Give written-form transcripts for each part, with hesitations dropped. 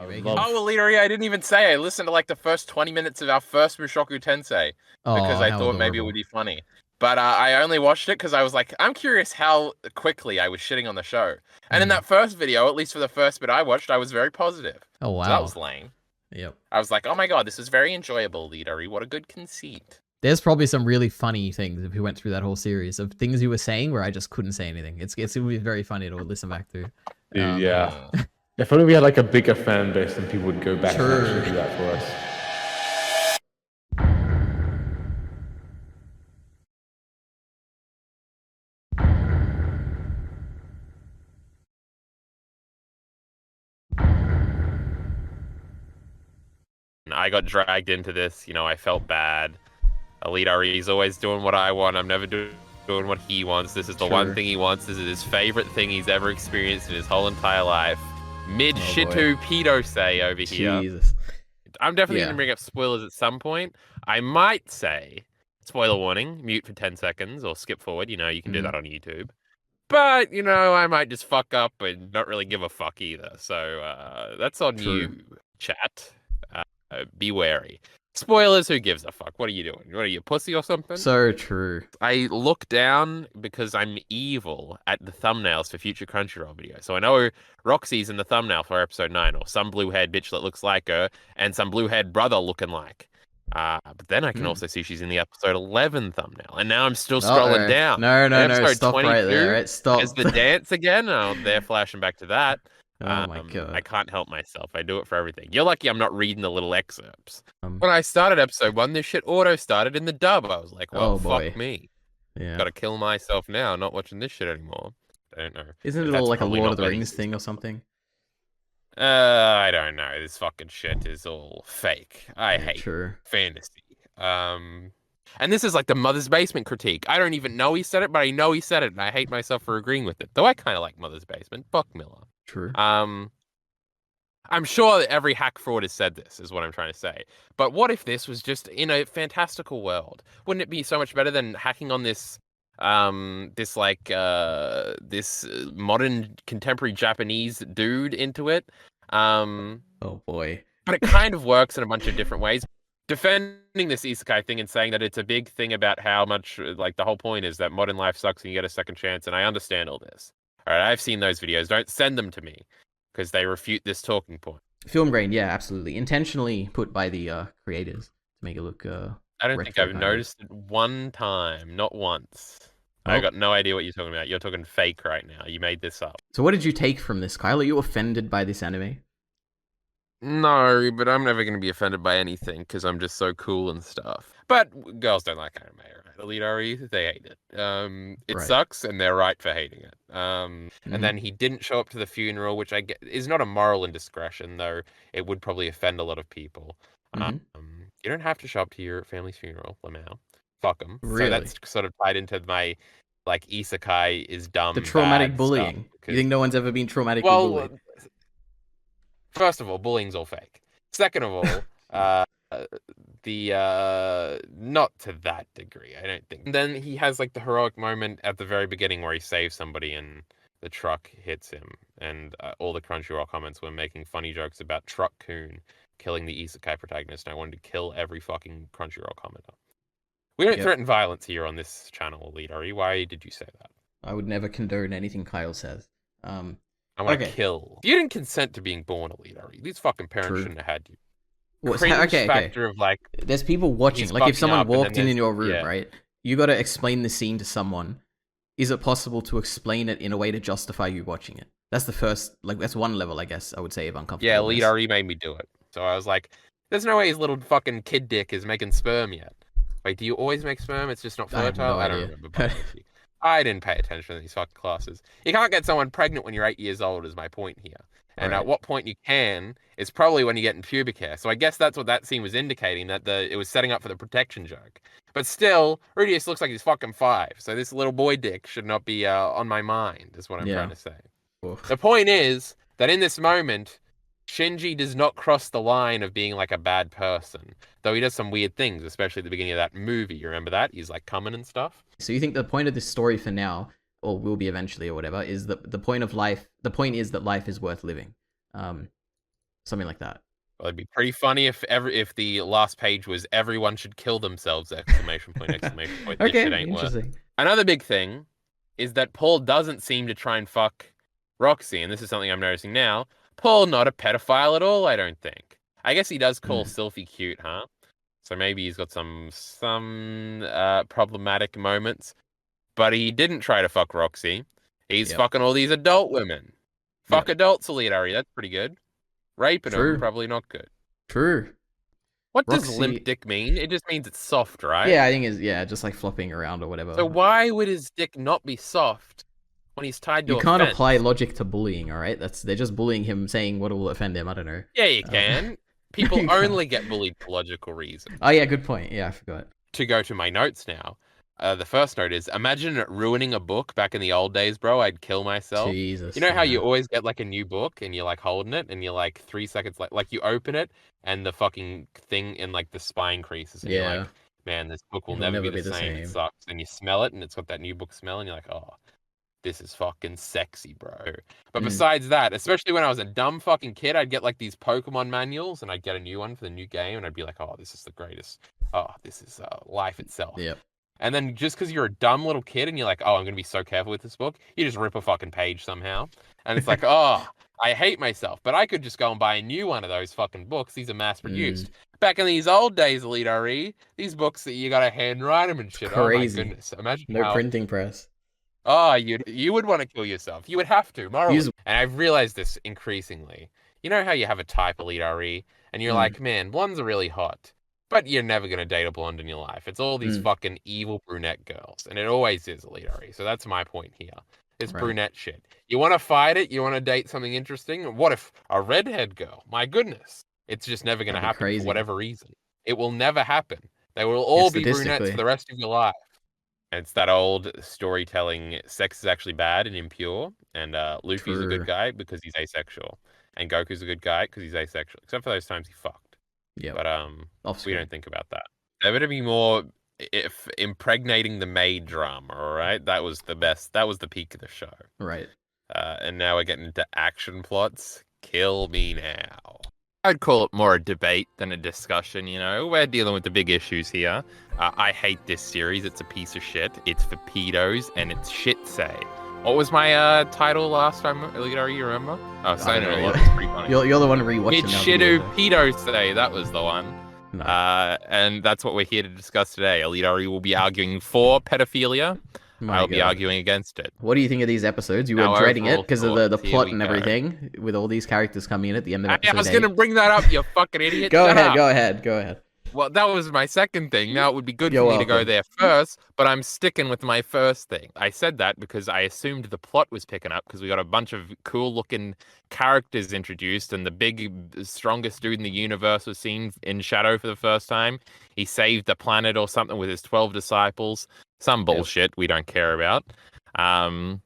Reagan? Oh, well, Leary, I didn't even say. I listened to like the first 20 minutes of our first Mushoku Tensei because Oh, I how thought maybe it adorable. would be funny. But I only watched it because I was like, I'm curious how quickly I was shitting on the show. And in Mm. that first video, at least for the first bit I watched, I was very positive. Oh, So that wow. was lame. Yep. I was like, oh my god, this is very enjoyable, Leary. What a good conceit. There's probably some really funny things if we went through that whole series of things you were saying where I just couldn't say anything. It's gonna be very funny to listen back to. Dude, yeah. If only we had like a bigger fan base, then people would go back and actually do that for us. I got dragged into this, I felt bad. Elite Ari's always doing what I want. I'm never doing what he wants. This is the one thing he wants. This is his favorite thing he's ever experienced in his whole entire life. Mid-shitu pedo-say over here. Jesus. I'm definitely going to bring up spoilers at some point. I might say, spoiler warning, mute for 10 seconds or skip forward. You can do that on YouTube. But, I might just fuck up and not really give a fuck either. So that's on you, chat. Be wary. Spoilers, who gives a fuck? What are you doing? What are you, pussy or something? So true. I look down because I'm evil at the thumbnails for future Crunchyroll videos. So I know Roxy's in the thumbnail for episode 9, or some blue-haired bitch that looks like her, and some blue-haired brother looking like. But then I can also see she's in the episode 11 thumbnail. And now I'm still scrolling down. No, stop right there. Right? Stop. Is the dance again? Oh, they're flashing back to that. Oh my god. I can't help myself. I do it for everything. You're lucky I'm not reading the little excerpts. When I started episode 1, this shit auto-started in the dub. I was like, well, fuck me. Yeah. Gotta kill myself now, not watching this shit anymore. I don't know. Isn't it all like a Lord of the Rings thing or something? I don't know. This fucking shit is all fake. I hate fantasy. And this is like the Mother's Basement critique. I don't even know he said it, but I know he said it, and I hate myself for agreeing with it. Though I kind of like Mother's Basement. Fuck Miller. True. I'm sure that every hack fraud has said this, is what I'm trying to say. But what if this was just in a fantastical world? Wouldn't it be so much better than hacking on this modern contemporary Japanese dude into it? Oh boy. But it kind of works in a bunch of different ways. Defending this isekai thing and saying that it's a big thing about how much, like, the whole point is that modern life sucks and you get a second chance, and I understand all this. All right, I've seen those videos. Don't send them to me, because they refute this talking point. Film grain, yeah, absolutely. Intentionally put by the creators to make it look I don't think I've noticed it one time, not once. I got no idea what you're talking about. You're talking fake right now. You made this up. So what did you take from this, Kyle? Are you offended by this anime? No, but I'm never going to be offended by anything because I'm just so cool and stuff. But girls don't like anime, right? Elite Ari, they hate it. It sucks, and they're right for hating it. And then he didn't show up to the funeral, which I get is not a moral indiscretion, though it would probably offend a lot of people. You don't have to show up to your family's funeral, Lamau. Fuck them. Really? So that's sort of tied into my, like, isekai is dumb. The traumatic bullying. You think no one's ever been traumatically bullied? First of all, bullying's all fake. Second of all, not to that degree, I don't think. And then he has like the heroic moment at the very beginning where he saves somebody and the truck hits him, and all the Crunchyroll comments were making funny jokes about Truck Coon killing the isekai protagonist, and I wanted to kill every fucking Crunchyroll commenter. We don't threaten violence here on this channel, Leadery. Why did you say that? I would never condone anything Kyle says. I want to kill. You didn't consent to being born a leader. These fucking parents shouldn't have had you. Well, factor of like, there's people watching. Like if someone walked in your room, right? You got to explain the scene to someone. Is it possible to explain it in a way to justify you watching it? That's the first, like that's one level, I guess I would say, of uncomfortable. Yeah, Lead already made me do it. So I was like, there's no way his little fucking kid dick is making sperm yet. Wait, do you always make sperm? It's just not fertile? I don't remember. I didn't pay attention to these fucking classes. You can't get someone pregnant when you're 8 years old, is my point here. And at what point you can is probably when you get in pubic hair. So I guess that's what that scene was indicating, that it was setting up for the protection joke. But still, Rudius looks like he's fucking 5. So this little boy dick should not be on my mind, is what I'm trying to say. The point is that in this moment, Shinji does not cross the line of being like a bad person, though he does some weird things, especially at the beginning of that movie. You remember that? He's like coming and stuff. So you think the point of this story for now, or will be eventually or whatever, is that the point is that life is worth living. something like that. Well, it'd be pretty funny if the last page was "everyone should kill themselves!" Exclamation point! Exclamation point! This shit Okay, ain't worth. interesting. Another big thing is that Paul doesn't seem to try and fuck Roxy, and this is something I'm noticing now. Paul not a pedophile at all, I don't think. I guess he does call Sylphie cute, huh? So maybe he's got some problematic moments, but he didn't try to fuck Roxy. He's fucking all these adult women. Fuck adults, Elitari. That's pretty good. Raping them, probably not good. True. What does limp dick mean? It just means it's soft, right? Yeah, I think it's just like flopping around or whatever. So why would his dick not be soft when he's tied to a fence? You can't apply logic to bullying, all right? They're just bullying him, saying what will offend him. I don't know. Yeah, you can. People only get bullied for logical reasons. Oh yeah, good point. Yeah, I forgot. To go to my notes now. The first note is, imagine ruining a book back in the old days, bro. I'd kill myself. Jesus. You know how you always get like a new book and you're like holding it and you're like 3 seconds like you open it and the fucking thing in like the spine creases and you're like, man, this book will never be the same. It sucks. And you smell it and it's got that new book smell and you're like, oh, this is fucking sexy, bro. But besides that, especially when I was a dumb fucking kid, I'd get like these Pokemon manuals and I'd get a new one for the new game and I'd be like, oh, this is the greatest. Oh, this is life itself. Yep. And then just because you're a dumb little kid and you're like, oh, I'm going to be so careful with this book, you just rip a fucking page somehow. And it's like, oh, I hate myself. But I could just go and buy a new one of those fucking books. These are mass produced. Back in these old days, Elite RE, these books that you got to handwrite them and shit. Crazy. Oh, my goodness. Imagine no printing press. Oh, you would want to kill yourself. You would have to, morally. And I've realized this increasingly. You know how you have a type, Elite RE, and you're like, man, blondes are really hot. But you're never going to date a blonde in your life. It's all these fucking evil brunette girls. And it always is, Elite RE. So that's my point here. It's brunette shit. You want to fight it? You want to date something interesting? What if a redhead girl? My goodness. It's just never going to happen for whatever reason. It will never happen. They will all be brunettes for the rest of your life. And it's that old storytelling, sex is actually bad and impure. And Luffy's a good guy because he's asexual. And Goku's a good guy because he's asexual. Except for those times he fucked. Yeah, but we don't think about that. There better be more if impregnating the maid drama. All right, that was the best. That was the peak of the show. Right. And now we're getting into action plots. Kill me now. I'd call it more a debate than a discussion. You know, we're dealing with the big issues here. I hate this series. It's a piece of shit. It's for pedos and it's shit say. What was my title last time? You remember? Oh, Saying It A Lot. It's pretty funny. You're the one rewatching. It's Shido Pedo Say. That was the one. No. And that's what we're here to discuss today. Elite RE will be arguing for pedophilia. I'll be arguing against it. What do you think of these episodes? You were dreading it because of the plot and everything, with all these characters coming in at the end of episode 8. I was going to bring that up, you fucking idiot. Go ahead. Well, that was my second thing. Now, it would be good for me to go there first, but I'm sticking with my first thing. I said that because I assumed the plot was picking up because we got a bunch of cool-looking characters introduced, and the strongest dude in the universe was seen in shadow for the first time. He saved the planet or something with his 12 disciples. Some bullshit we don't care about. Actually,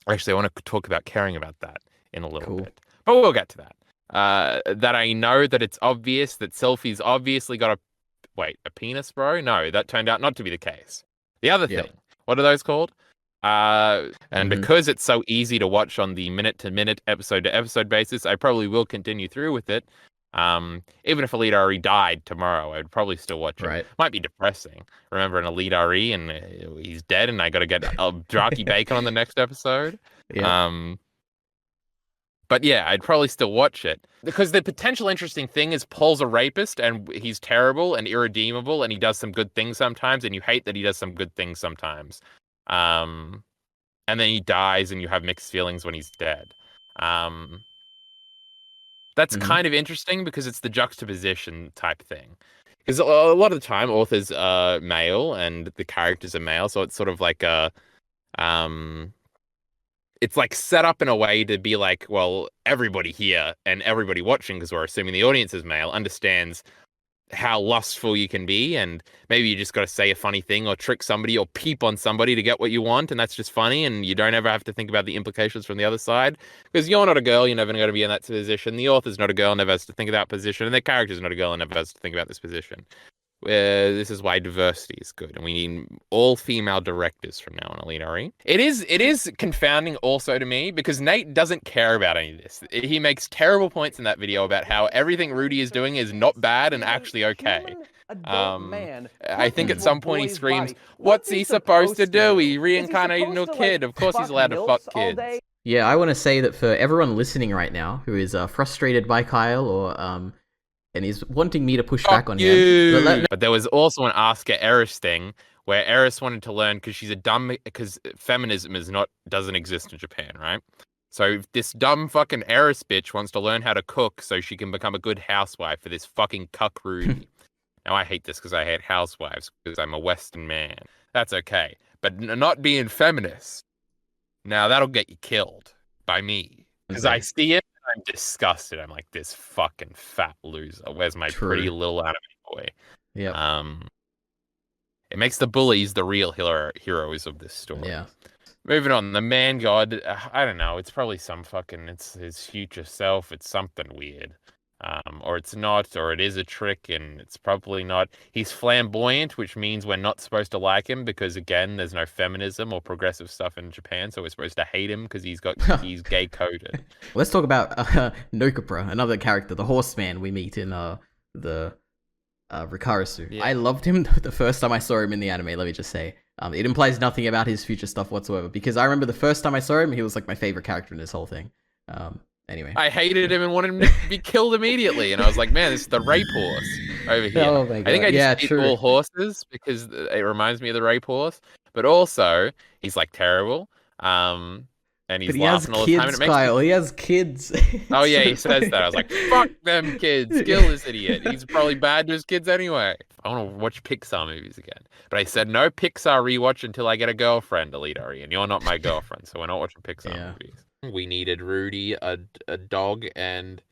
I want to talk about caring about that in a little bit. But we'll get to that. That I know that it's obvious that Sylphie's obviously got a penis, bro? No, that turned out not to be the case. The other thing, what are those called? And because it's so easy to watch on the minute-to-minute, episode-to-episode basis, I probably will continue through with it. Even if Elite RE died tomorrow, I'd probably still watch it. Right. Might be depressing. Remember an Elite RE and he's dead and I got to get Draki Bacon on the next episode. Yeah. But yeah, I'd probably still watch it. Because the potential interesting thing is Paul's a rapist and he's terrible and irredeemable and he does some good things sometimes and you hate that he does some good things sometimes. And then he dies and you have mixed feelings when he's dead. That's kind of interesting because it's the juxtaposition type thing. Because a lot of the time authors are male and the characters are male, so it's sort of like a... it's like set up in a way to be like, well, everybody here and everybody watching, because we're assuming the audience is male, understands how lustful you can be, and maybe you just got to say a funny thing or trick somebody or peep on somebody to get what you want, and that's just funny, and you don't ever have to think about the implications from the other side, because you're not a girl, you're never going to be in that position, the author's not a girl, never has to think of that position, and the character's not a girl and never has to think about this position. This is why diversity is good, and we need all female directors from now on, Alina. It is confounding also to me because Nate doesn't care about any of this. He makes terrible points in that video about how everything Rudy is doing is not bad and actually okay. I think at some point he screams, "What's he supposed to do? He reincarnated into a kid. Of course he's allowed to fuck kids." Yeah, I want to say that for everyone listening right now who is frustrated by Kyle or and he's wanting me to push back on him. But there was also an Ask Eris thing where Eris wanted to learn because feminism doesn't exist in Japan, right? So this dumb fucking Eris bitch wants to learn how to cook so she can become a good housewife for this fucking cuck Rudy. Now I hate this because I hate housewives because I'm a Western man. That's okay. But not being feminist, now that'll get you killed by me. Because I see it and I'm disgusted. I'm like, this fucking fat loser. Where's my pretty little anime boy? Yeah. It makes the bullies the real heroes of this story. Yeah. Moving on, the man god, I don't know, it's probably some fucking, it's his future self, it's something weird. Or it's not, or it is a trick, and it's probably not. He's flamboyant, which means we're not supposed to like him, because again, there's no feminism or progressive stuff in Japan, so we're supposed to hate him because he's gay-coded. Let's talk about Nokapura, another character, the horseman we meet in the Rikarasu. Yeah. I loved him the first time I saw him in the anime, let me just say. It implies nothing about his future stuff whatsoever, because I remember the first time I saw him, he was like my favorite character in this whole thing. Anyway. I hated him and wanted him to be killed immediately, and I was like, man, this is the rape horse over here. Oh my God. I think I just hate all horses because it reminds me of the rape horse, but also, he's like terrible. And he's laughing all the time. And it makes Kyle. He has kids. Oh yeah, he says that. I was like, fuck them kids. Kill this idiot. He's probably bad to his kids anyway. I want to watch Pixar movies again. But I said no Pixar rewatch until I get a girlfriend, Alita, and you're not my girlfriend, so we're not watching Pixar movies. We needed Rudy, a dog, and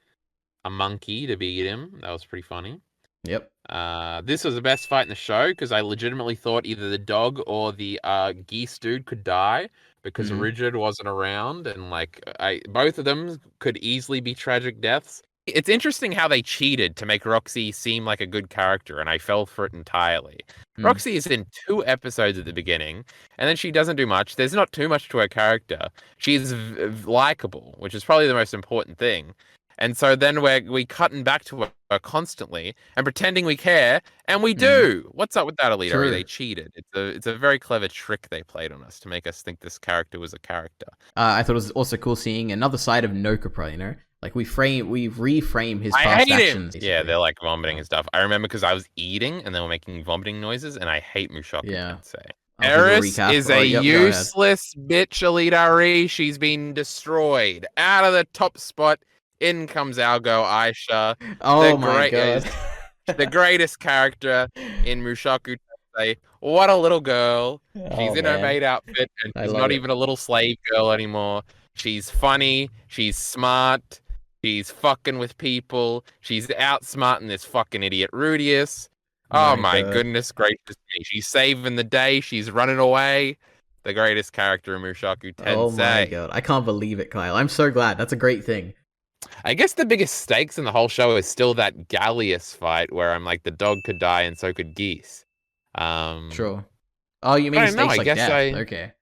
a monkey to beat him. That was pretty funny. Yep. This was the best fight in the show because I legitimately thought either the dog or the geese dude could die because Rigid wasn't around, and both of them could easily be tragic deaths. It's interesting how they cheated to make Roxy seem like a good character, and I fell for it entirely. Roxy is in 2 episodes at the beginning, and then she doesn't do much. There's not too much to her character. She's likable, which is probably the most important thing. And so then we cutting back to her constantly and pretending we care, and we do. What's up with that, Alita? True. They cheated. It's a very clever trick they played on us to make us think this character was a character. I thought it was also cool seeing another side of Nokapura, you know? Like we reframe his past actions. Yeah, they're like vomiting and stuff. I remember because I was eating and they were making vomiting noises, and I hate Mushoku Tensei. Eris is a useless bitch, Alita. She's been destroyed. Out of the top spot, in comes Algo Aisha. Oh my God. The greatest character in Mushoku Tensei. What a little girl. She's in her maid outfit, and she's not even a little slave girl anymore. She's funny. She's smart. She's fucking with people. She's outsmarting this fucking idiot Rudius. Oh my goodness gracious me. She's saving the day. She's running away. The greatest character in Mushoku Tensei. Oh my God. I can't believe it, Kyle. I'm so glad. That's a great thing. I guess the biggest stakes in the whole show is still that Gallius fight where I'm like, the dog could die and so could geese. Sure. Oh, you mean stakes like death? Okay.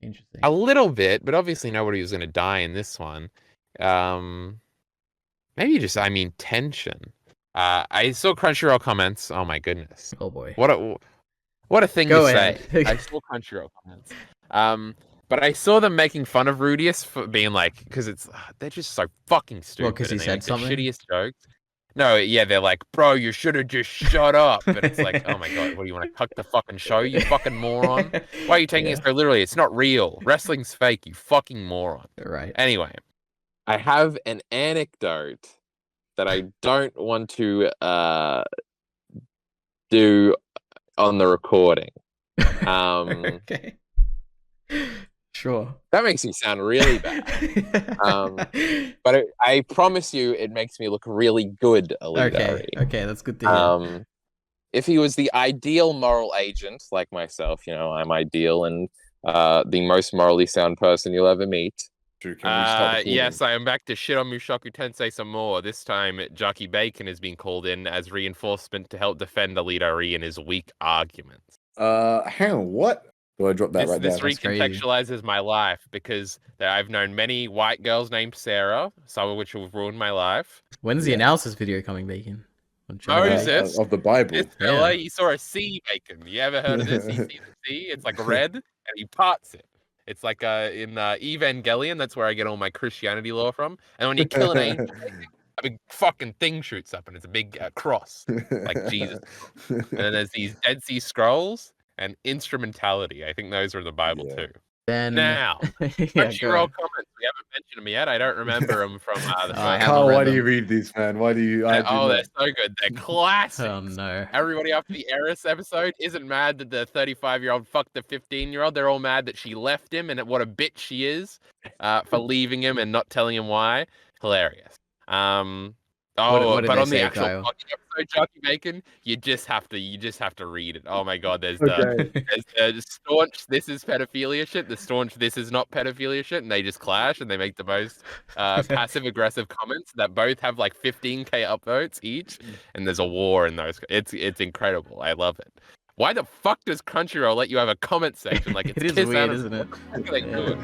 Interesting. A little bit, but obviously nobody was going to die in this one. Maybe just, tension. I saw Crunchyroll comments. Oh my goodness. Oh boy. What a thing to say. I saw Crunchyroll comments. But I saw them making fun of Rudius for being like, because they're just so fucking stupid. Well, because he said something? The shittiest jokes. No, yeah, they're like, bro, you should have just shut up. But it's like, oh my God, what do you want to cut the fucking show, you fucking moron? Why are you taking it so literally? It's not real. Wrestling's fake, you fucking moron. Right. Anyway, I have an anecdote that I don't want to do on the recording. Okay. Sure. That makes me sound really bad. But I promise you, it makes me look really good, Alita. Okay, that's good to hear. If he was the ideal moral agent, like myself, I'm ideal and the most morally sound person you'll ever meet, Drew, can we start recording? Yes, I am back to shit on Mushoku Tensei some more. This time, Jockey Bacon has been called in as reinforcement to help defend Alita in his weak arguments. Hang on, what? Do I drop that right there? This recontextualizes my life because I've known many white girls named Sarah, some of which have ruined my life. When's the analysis video coming, Bacon? Moses of the Bible. This fella, he saw a sea bacon. You ever heard of this? He sees the sea. It's like red, and he parts it. It's like in Evangelion. That's where I get all my Christianity lore from. And when you kill an angel, a big fucking thing shoots up, and it's a big cross, like Jesus. And then there's these Dead Sea Scrolls and instrumentality. I think those are in the Bible too. Then now, Crunchyroll comments. We haven't mentioned them yet. I don't remember them from the Carl, why do you read these, man? Why do you? They're so good. They're classics. Oh no! Everybody after the Eris episode isn't mad that the 35-year-old fucked the 15-year-old. They're all mad that she left him and what a bitch she is for leaving him and not telling him why. Hilarious. But on the actual episode, Jockey Bacon, you just have to read it. Oh my god, there's the staunch "this is pedophilia" shit, the staunch "this is not pedophilia" shit, and they just clash and they make the most passive aggressive comments that both have like 15k upvotes each, and there's a war in those. It's incredible. I love it. Why the fuck does Crunchyroll let you have a comment section? Like it is weird, isn't it? How can they do it?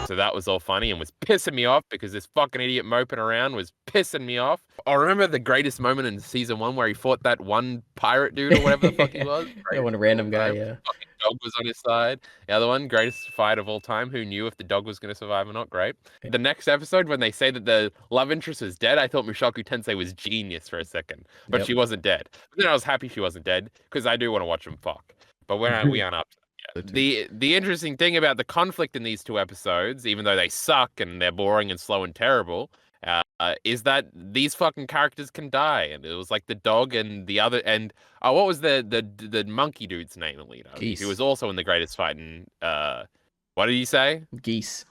So that was all funny and was pissing me off because this fucking idiot moping around was pissing me off. I remember the greatest moment in season 1 where he fought that one pirate dude or whatever the fuck he was. Yeah, one random guy, yeah. Fucking dog was on his side. The other one, greatest fight of all time. Who knew if the dog was going to survive or not? Great. The next episode, when they say that the love interest was dead, I thought Mushoku Tensei was genius for a second. But she wasn't dead. But then I was happy she wasn't dead because I do want to watch them fuck. But we aren't up to the interesting thing about the conflict in these two episodes, even though they suck and they're boring and slow and terrible, is that these fucking characters can die. And it was like the dog and the other what was the monkey dude's name, Alita? Geese. He was also in the greatest fight in what did he say? Geese.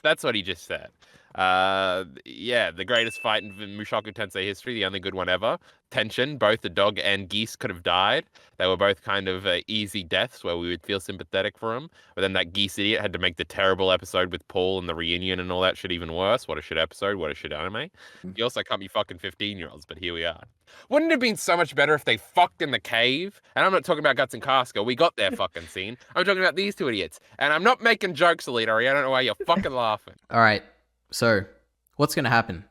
That's what he just said. The greatest fight in Mushoku Tensei history, the only good one ever. Tension, both the dog and Geese could have died. They were both kind of easy deaths where we would feel sympathetic for them. But then that Geese idiot had to make the terrible episode with Paul and the reunion and all that shit even worse. What a shit episode. What a shit anime. You also can't be fucking 15-year-olds, but here we are. Wouldn't it have been so much better if they fucked in the cave? And I'm not talking about Guts and Casca. We got their fucking scene. I'm talking about these two idiots. And I'm not making jokes, Alita. I don't know why you're fucking laughing. All right. So, what's going to happen,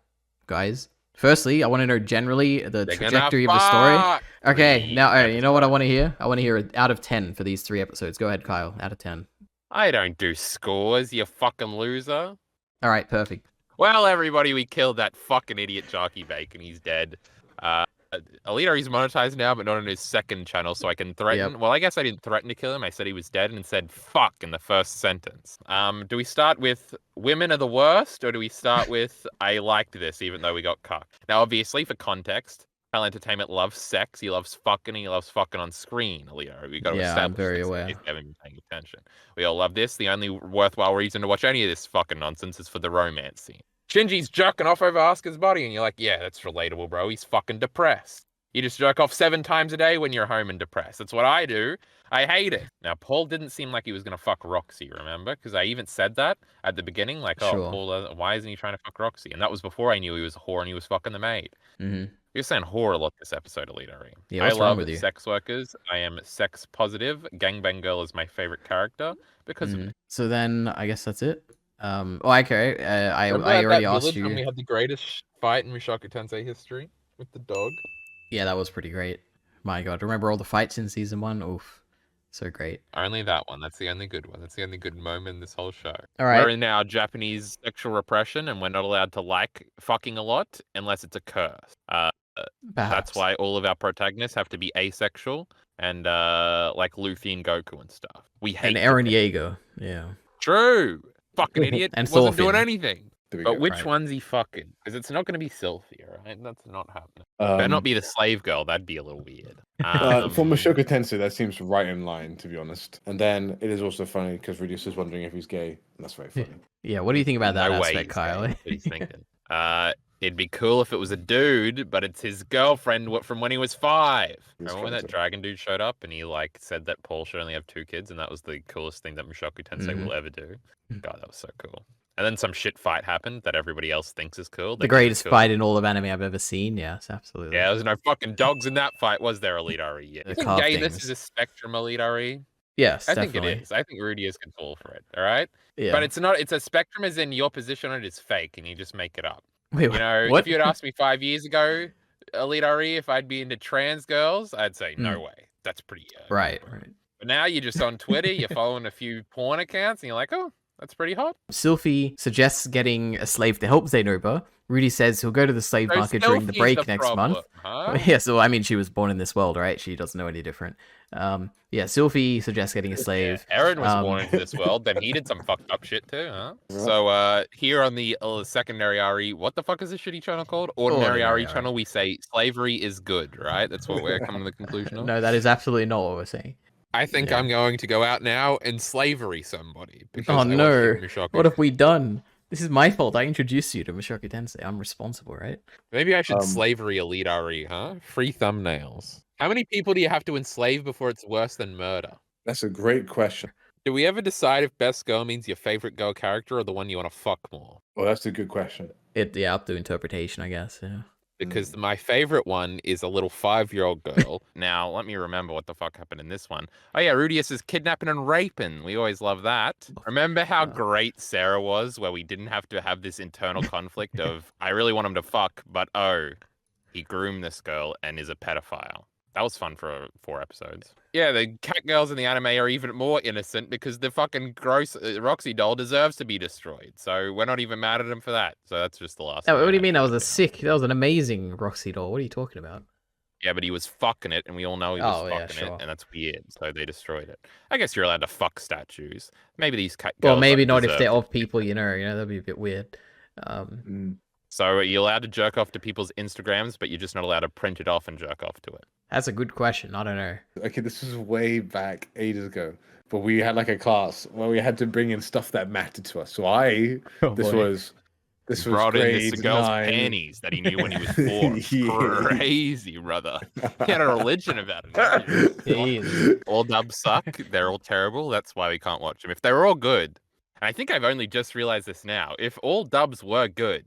guys? Firstly, I want to know generally the trajectory of the story. Okay, now, all right, you know what I want to hear? I want to hear out of 10 for these 3 episodes. Go ahead, Kyle, out of 10. I don't do scores, you fucking loser. All right, perfect. Well, everybody, we killed that fucking idiot Jockey Bacon. He's dead. Alita, he's monetized now, but not on his second channel, so I can threaten. Yep. Well, I guess I didn't threaten to kill him. I said he was dead and said fuck in the first sentence. Do we start with women are the worst, or do we start with I liked this even though we got cucked? Now, obviously, for context, Hell Entertainment loves sex. He loves fucking on screen, Alita. We got to establish I'm very aware. If you haven't been paying attention. We all love this. The only worthwhile reason to watch any of this fucking nonsense is for the romance scene. Shinji's jerking off over Asuka's body, and you're like, yeah, that's relatable, bro. He's fucking depressed. You just jerk off 7 times a day when you're home and depressed. That's what I do. I hate it. Now, Paul didn't seem like he was going to fuck Roxy, remember? Because I even said that at the beginning, like, sure. Paul, why isn't he trying to fuck Roxy? And that was before I knew he was a whore and he was fucking the maid. Mm-hmm. You're saying whore a lot this episode, Alita. Yeah, what's wrong with you? Sex workers. I am sex positive. Gangbang Girl is my favorite character because of it. So then, I guess that's it. Okay. I already asked you. We had the greatest fight in Mushoku Tensei history with the dog. Yeah, that was pretty great. My God, remember all the fights in season 1? Oof, so great. Only that one. That's the only good one. That's the only good moment in this whole show. All right. We're in now Japanese sexual repression, and we're not allowed to like fucking a lot unless it's a curse. That's why all of our protagonists have to be asexual and like Luffy and Goku and stuff. We hate. And Eren Yeager. Yeah. True. Fucking idiot. And wasn't Thorfinn. doing anything. But which right. one's he fucking? Because it's not going to be Sylphie, right? That's not happening. Better not be the slave girl. That'd be a little weird. For Mushoku Tensei, that seems right in line, to be honest. And then it is also funny because Reduce is wondering if he's gay. And that's very funny. Yeah, what do you think about that aspect, Kyle? What he's thinking. It'd be cool if it was a dude, but it's his girlfriend from when he was 5. Remember when that dragon dude showed up and he like said that Paul should only have 2 kids, and that was the coolest thing that Mushoku Tensei will ever do. God, that was so cool. And then some shit fight happened that everybody else thinks is cool. The greatest fight in all of anime I've ever seen. Yes, absolutely. Yeah, there's no fucking dogs in that fight, was there, Elite RE? Yeah. You think gayness is a spectrum, Elite RE? Yes, I definitely. think it is. I think Rudius can fall for it. All right. Yeah. But it's not. It's a spectrum, as in your position on it is fake, and you just make it up. Wait, you know, what? if you had asked me 5 years ago, Elite RE, if I'd be into trans girls, I'd say no way. That's pretty. Right. But now you're just on Twitter, you're following a few porn accounts, and you're like, oh, that's pretty hot. Sylphie suggests getting a slave to help Zenoba. Rudy says he'll go to the slave market during the break next month. Huh? Yeah, so I mean, she was born in this world, right? She doesn't know any different. Yeah, Sylphie suggests getting a slave. Yeah, Eren was born into this world, then he did some fucked up shit too, huh? Right. So here on the secondary RE, what the fuck is this shitty channel called? Ordinary RE channel, we say slavery is good, right? That's what we're coming to the conclusion of. No, that is absolutely not what we're saying. I think I'm going to go out now and slavery somebody. Oh no, what have we done? This is my fault. I introduced you to Mushoku Tensei. I'm responsible, right? Maybe I should slavery Elite RE, huh? Free thumbnails. How many people do you have to enslave before it's worse than murder? That's a great question. Do we ever decide if best girl means your favorite girl character or the one you want to fuck more? Well, that's a good question. Yeah, up to interpretation, I guess, yeah. Because my favorite one is a little 5-year-old girl. Now, let me remember what the fuck happened in this one. Oh yeah, Rudius is kidnapping and raping. We always love that. Remember how great Sarah was, where we didn't have to have this internal conflict of, I really want him to fuck, but oh, he groomed this girl and is a pedophile. That was fun for 4 episodes. Yeah, the cat girls in the anime are even more innocent because the fucking gross Roxy doll deserves to be destroyed. So we're not even mad at him for that. So that's just the last. Oh, what do you mean? That was an amazing Roxy doll. What are you talking about? Yeah, but he was fucking it, and we all know he was fucking it, and that's weird. So they destroyed it. I guess you're allowed to fuck statues. Maybe these cat girls. Well, maybe not if they're of people, you know, that'd be a bit weird. So you're allowed to jerk off to people's Instagrams, but you're just not allowed to print it off and jerk off to it. That's a good question. I don't know. Okay, this was way back ages ago, but we had like a class where we had to bring in stuff that mattered to us. So this was brought in grade this girl's 9. panties that he knew when he was 4. Crazy, brother. He had a religion about it. All dubs suck. They're all terrible. That's why we can't watch them. If they were all good, and I think I've only just realized this now, if all dubs were good,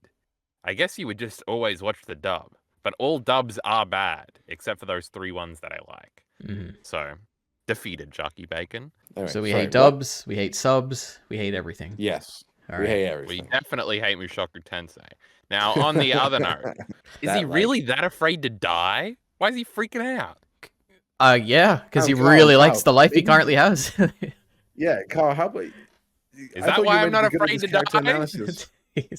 I guess you would just always watch the dub. But all dubs are bad, except for those 3 ones that I like. So, defeated, Jockey Bacon. Right, so we hate dubs, we hate subs, we hate everything. Yes, all we right. hate everything. We definitely hate Mushoku Tensei. Now, on the other note, is he really that afraid to die? Why is he freaking out? Yeah, because he really likes the life he currently has. Yeah, Carl, how about... Is that why I'm not afraid to die?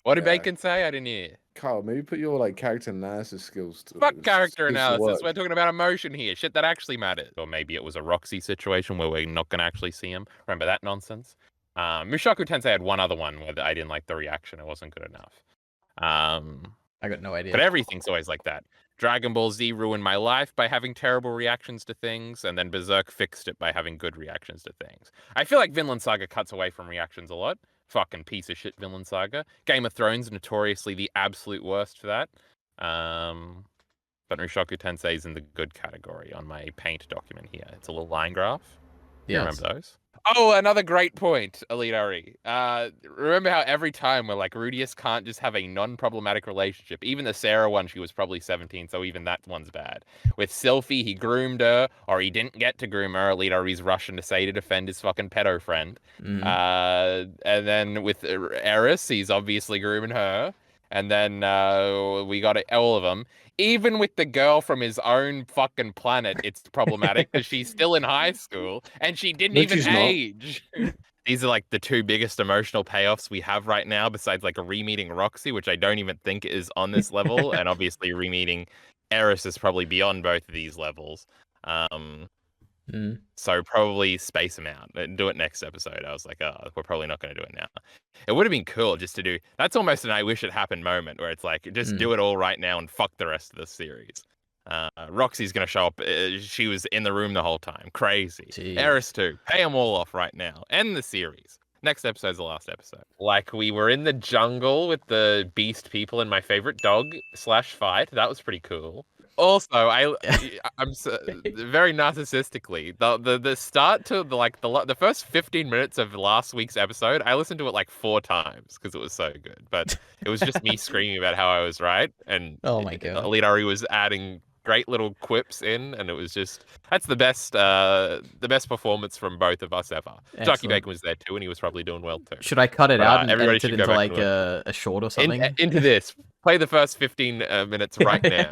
What did Bacon say? I didn't hear. Carl, maybe put your like character analysis skills to Fuck character analysis. We're talking about emotion here. Shit that actually matters. Or maybe it was a Roxy situation where we're not going to actually see him. Remember that nonsense? Mushoku Tensei had one other one where I didn't like the reaction. It wasn't good enough. I got no idea. But everything's always like that. Dragon Ball Z ruined my life by having terrible reactions to things, and then Berserk fixed it by having good reactions to things. I feel like Vinland Saga cuts away from reactions a lot. Fucking piece of shit Vinland Saga. Game of Thrones, notoriously the absolute worst for that. But Mushoku Tensei is in the good category on my paint document here. It's a little line graph. You remember those? Oh, another great point, Elite RE. Remember how every time we're like, Rudius can't just have a non-problematic relationship. Even the Sarah one, she was probably 17, so even that one's bad. With Sylphie, he groomed her, or he didn't get to groom her. Elite RE's rushing to say to defend his fucking pedo friend. And then with Eris, he's obviously grooming her. And then we got all of them. Even with the girl from his own fucking planet, it's problematic because she's still in high school and she didn't even age. These are like the 2 biggest emotional payoffs we have right now, besides like a re-meeting Roxy, which I don't even think is on this level. And obviously re-meeting Eris is probably beyond both of these levels. So probably space them out and do it next episode. I was like, oh, we're probably not going to do it now. It would have been cool just to do. That's almost an I wish it happened moment where it's like, just do it all right now and fuck the rest of the series. Roxy's going to show up. She was in the room the whole time. Crazy. Eris too. Pay them all off right now. End the series. Next episode's the last episode. Like, we were in the jungle with the beast people and my favorite dog /fight. That was pretty cool. Also, I'm very narcissistically the start to the first 15 minutes of last week's episode. I listened to it like 4 times because it was so good. But it was just me screaming about how I was right, and oh my god, Alidari was adding great little quips in, and it was just that's the best performance from both of us ever. Jockey Bacon was there too, and he was probably doing well too. Should I cut it out and edit it into like a short or something? Into this, play the first 15 minutes right now.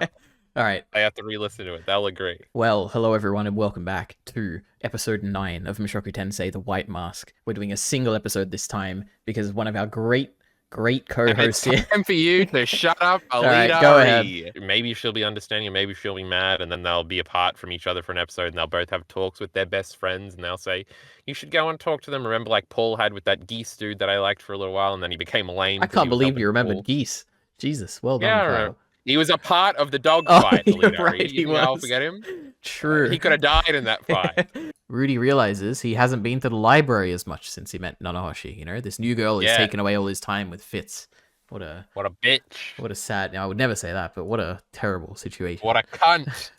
All right. I have to re-listen to it. They'll agree. Well, hello everyone, and welcome back to episode 9 of Mushoku Tensei: The White Mask. We're doing a single episode this time because one of our great co-hosts here. Time for you to shut up, Alidari. Right, go ahead. Maybe she'll be understanding, maybe she'll be mad, and then they'll be apart from each other for an episode, and they'll both have talks with their best friends, and they'll say, "You should go and talk to them." Remember, like Paul had with that Geese dude that I liked for a little while, and then he became lame. I can't believe you remembered Geese. Jesus, well done, Kyle. He was a part of the dog fight. Right, he was. I'll forget him. True. He could have died in that fight. Rudy realizes he hasn't been to the library as much since he met Nanahoshi. You know, this new girl is taking away all his time with Fitz. What a bitch. What a sad. I would never say that, but what a terrible situation. What a cunt.